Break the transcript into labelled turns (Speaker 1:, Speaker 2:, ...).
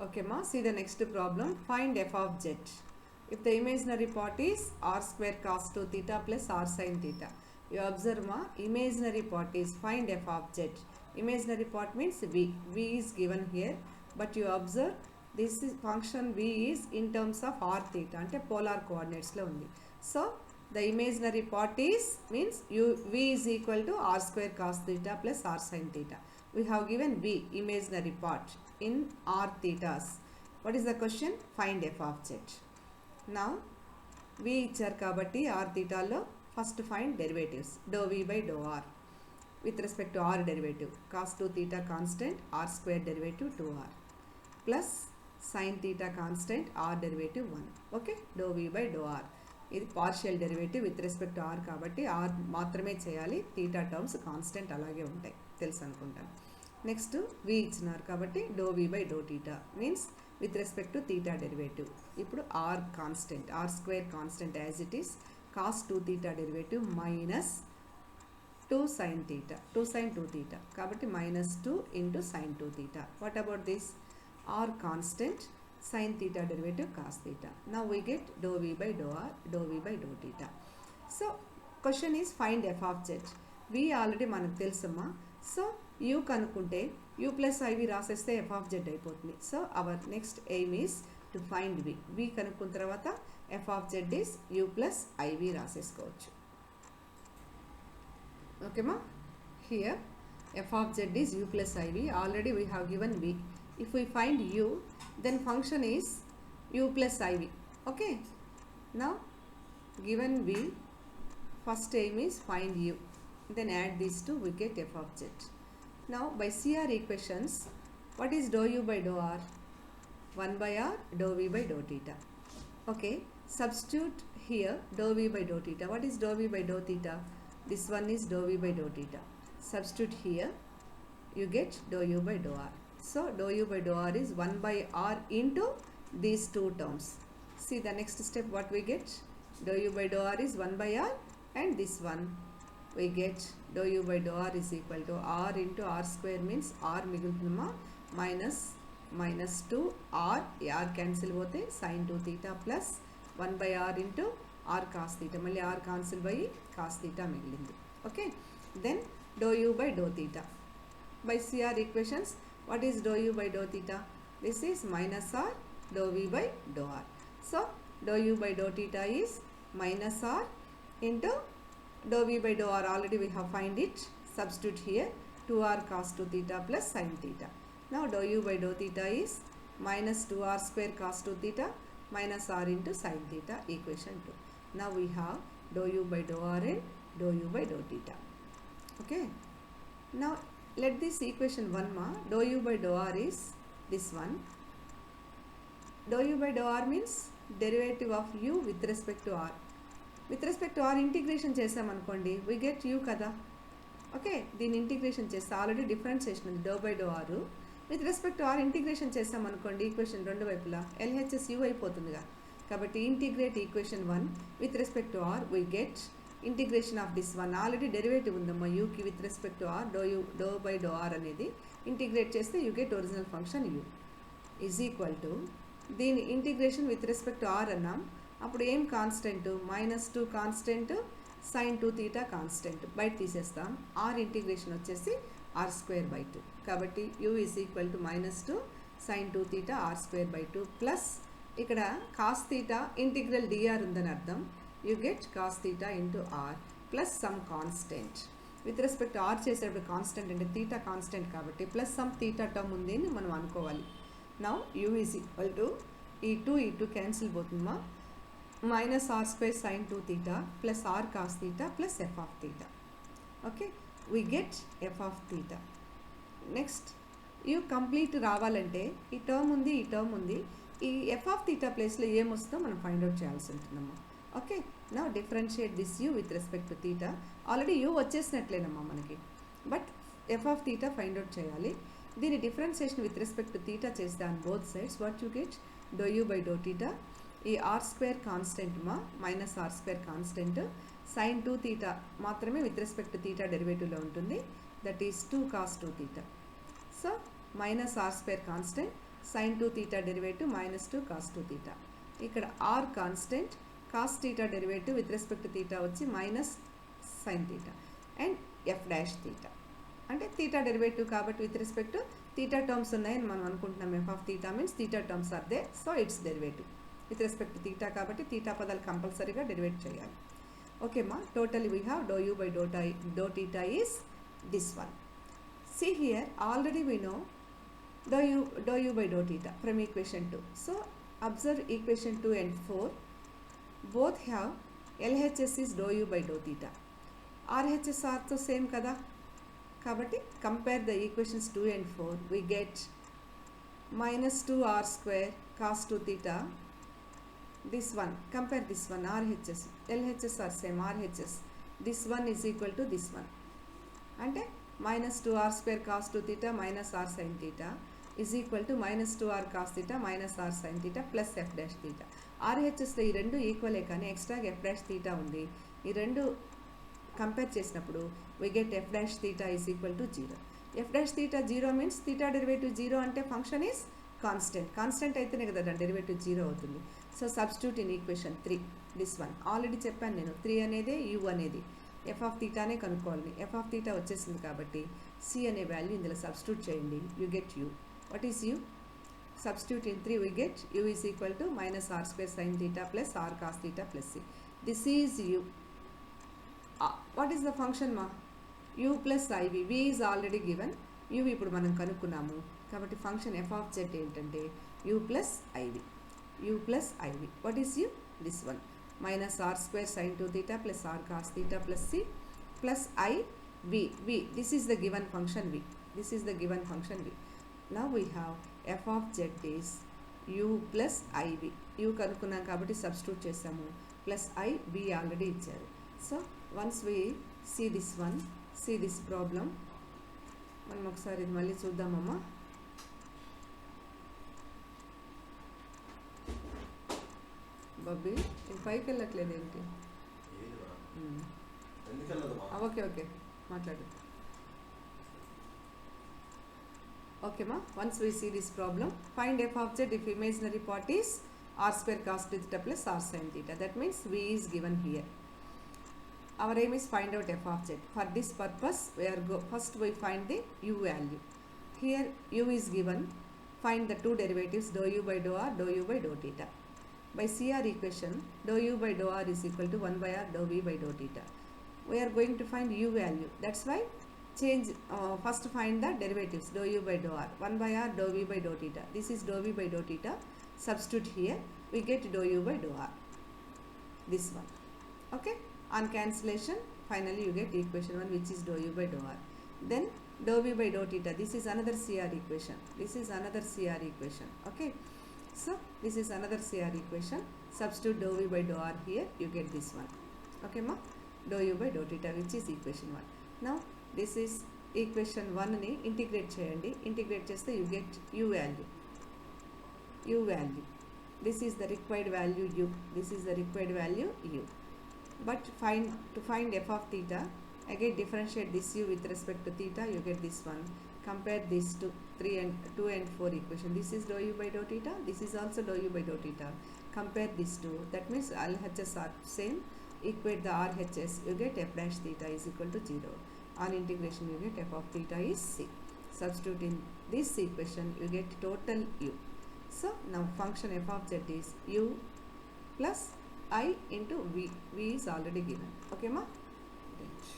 Speaker 1: Okay, ma, see the next problem. Find f of z. If the imaginary part is r square cos 2 theta plus r sin theta. You observe, ma, imaginary part is find f of z. Imaginary part means v. V is given here. But you observe this is function v is in terms of r theta. Ante polar coordinates lo undi. So, the imaginary part is means v is equal to r square cos theta plus r sin theta. We have given v imaginary part in r thetas. What is the question? Find f of z. Now v ఇచ్చారు కాబట్టి r theta లో first find derivatives dou v by dou r with respect to r derivative cos 2 theta constant r square derivative 2r plus sin theta constant r derivative 1. Okay, dou v by dou r ఇది partial derivative with respect to r కాబట్టి r మాత్రమే చేయాలి, theta terms constant అలాగే ఉంటాయి, తెలుసు అనుకుంటాను. Next we ఇచ్చినారు కాబట్టి d v by d theta means with respect to theta derivative. ఇప్పుడు r constant, r square constant as it is cos 2 theta derivative minus 2 sine theta, 2 sine 2 theta కాబట్టి minus 2 into sine 2 theta. What about this? R constant sin theta derivative cos theta. Now we get dou v by dou r, dou v by dou theta. So question is find f of z. v already మనకు తెలుసమ్మా. So u కనుక్కుంటే u plus iv రాసేస్తే f of z అయిపోతుంది. So our next aim is to find v. v కనుక్కున్న తర్వాత f of z is u plus iv రాసేసుకోవచ్చు. ఓకేమా? Here f of z is u plus iv. Already we have given v. If we find u, then function is u plus iv. Okay, now given v, first aim is find u, then add these two, we get f of z. Now by CR equations, what is dou u by dou r? 1 by r dou v by dou theta. Okay, substitute here dou v by dou theta. What is dou v by dou theta? This one is dou v by dou theta. Substitute here, you get dou u by dou r. So dou u by dou r is 1 by r into these two terms. See the next step what we get? Dou u by dou r is 1 by r and this one we get dou u by dou r is equal to r into r square means r migultunma minus 2 r cancel bote sin 2 theta plus 1 by r into r cos theta. Malli r cancel by cos theta migilindi. Okay, then dou u by dou theta. By CR equations, what is dou u by dou theta? This is minus r dou v by dou r. So dou u by dou theta is minus r into dou v by dou r. Already we have find it. Substitute here 2r cos 2 theta plus sin theta. Now dou u by dou theta is minus 2r square cos 2 theta minus r into sin theta, equation 2. Now we have dou u by dou r and dou u by dou theta. Okay, now let this equation 1 ma, dou u by dou r is this one. Dou u by dou r means derivative of u with respect to r. With respect to r integration చేసాం అనుకోండి, we get u కదా. Okay, దీని integration చేస్తే already differentiation ఉంది d by d r. With respect to r integration చేసాం అనుకోండి, equation రెండు వైపులా ఎల్హెచ్ఎస్ యూ అయిపోతుందిగా. కాబట్టి integrate equation 1 with respect to r, we get integration of this one. Already derivative ఉందమ్మా యూకి with respect to r, d by d r అనేది integrate చేస్తే u get original function u is equal to దీని integration with respect to are అన్నాం. అప్పుడు ఏం constant? Minus 2 constant sine 2 theta constant బయట తీసేస్తాం. ఆర్ ఇంటిగ్రేషన్ వచ్చేసి ఆర్ స్క్వేర్ బై 2 కాబట్టి u is equal to minus 2 sine 2 theta r square by 2 plus ఇక్కడ cos theta integral d r ఉందని అర్థం. You get cos theta into r plus some constant. With respect to r చేసేటప్పుడు constant అంటే theta constant కాబట్టి plus some theta term ఉంది అని మనం అనుకోవాలి. Now u is equal to ఈ 2 క్యాన్సిల్ పోతుందమ్మా, minus r square sine 2 theta plus r cos theta plus f of theta. Okay, we get f of theta. Next u complete రావాలంటే ఈ term ఉంది, ఈ టర్మ్ ఉంది, ఈ ఎఫ్ ఆఫ్ థీటా ప్లేస్లో ఏమొస్తుందో మనం ఫైండ్ అవుట్ చేయాల్సి ఉంటుందమ్మా. Okay, now differentiate this u with respect to theta. Already u వచ్చేసినట్లేనమ్మా మనకి, but f of theta find out చేయాలి. దీని differentiation with respect to theta చేస్తే on both sides what you get d u by d theta. ఈ r square constant మా minus r square constant sine 2 theta మాత్రమే with respect to theta డెరివేటివ్లో ఉంటుంది, that is 2 cos 2 theta. So minus r square constant sin 2 theta derivative minus 2 cos 2 theta. ఇక్కడ r constant, cos theta derivative with respect to theta వచ్చి minus sin theta and f dash theta. అంటే theta derivative కాబట్టి with respect to theta terms ఉన్నాయని మనం అనుకుంటున్నాం. f of theta means theta terms are there, so its derivative with respect to theta కాబట్టి theta పదాలు కంపల్సరీగా డెరివేట్ చేయాలి. ఓకే మా, totally we have dou u by dou theta is this one. See here, already we know dou u by dou theta from equation 2. So observe equation 2 and 4 both have LHS is dou u by dou theta. RHS are to same kada, kabatti compare the equations 2 and 4. We get minus 2r square cos 2 theta. This one, compare this one, RHS, LHS are same, RHS. This one is equal to this one. Ante minus 2r square cos 2 theta minus r sin theta is equal to minus 2r cos theta minus r sin theta plus f dash theta. RHS లో ఈ రెండు ఈక్వలే కానీ ఎక్స్ట్రాగా f dash theta ఉంది. ఈ రెండు compare చేసినప్పుడు we get f dash theta is equal to 0. f dash theta 0 means theta derivative 0 అంటే ఫంక్షన్ is కాన్స్టెంట్ అయితేనే కదా డెరివేటివ్ 0 అవుతుంది. So substitute in equation 3 this one. Already చెప్పాను నేను 3 అనేది u అనేది ఎఫ్ ఆఫ్ థీటానే కనుక్కోవాలి. ఎఫ్ ఆఫ్ థీటా వచ్చేసింది కాబట్టి సి అనే వాల్యూ ఇందులో సబ్స్టిట్యూట్ చేయండి. You get u. What is u? Substitute in 3 we get u is equal to minus r square sine theta plus r cos theta plus c. This is u. What is the function మా? U plus iv. V is already given, u ఇప్పుడు మనం కనుక్కున్నాము కాబట్టి function f of z ఏంటంటే u plus iv. U plus iv. What is u? This one. minus r square sin 2 theta plus r cos theta plus c plus I v. This is the given function v. This is the given function v. Now we have f of z is u plus iv. u కనుక్కున్నాం కాబట్టి substitute చేసాము. Plus I v already ఇచ్చారు. So once we see this one, see this problem, మనం ఒకసారి ఇది మళ్ళీ చూద్దామమ్మా. బబ్బీ ఇది పైకి వెళ్ళట్లేదు ఏంటి? ఓకే ఓకే మాట్లాడు. ఓకేమా, once we see this problem, find f of z if imaginary part is r square cos theta plus r sine theta. That means v is given here. Our aim is find out f of z. For this purpose we are first we find the u value. Here u is given. Find the two derivatives dou u by dou r, dou u by dou theta. By CR equation, dou u by dou r is equal to 1 by r dou v by dou theta. We are going to find u value. That's why change, first find the derivatives dou u by dou r. 1 by r dou v by dou theta. This is dou v by dou theta. Substitute here. We get dou u by dou r. This one. Okay. On cancellation, finally you get equation 1 which is dou u by dou r. Then dou v by dou theta. This is another CR equation. This is another CR equation. Okay. So this is another CR equation. Substitute dou v by dou r here. You get this one. Okay ma? Dou u by dou theta which is equation 1. Now this is equation 1 ni integrate cheyandi. Integrate cheste you get u value. U value. This is the required value u. This is the required value u. But to find f of theta, again differentiate this u with respect to theta. You get this one. Compare this to 2 and 4 equation. This is dou u by dou theta. This is also dou u by dou theta. Compare these two. That means LHS are same. Equate the RHS. You get f dash theta is equal to 0. On integration, you get f of theta is c. Substitute in this equation, you get total u. So now function f of z is u plus I into v. V is already given. Okay ma? Right.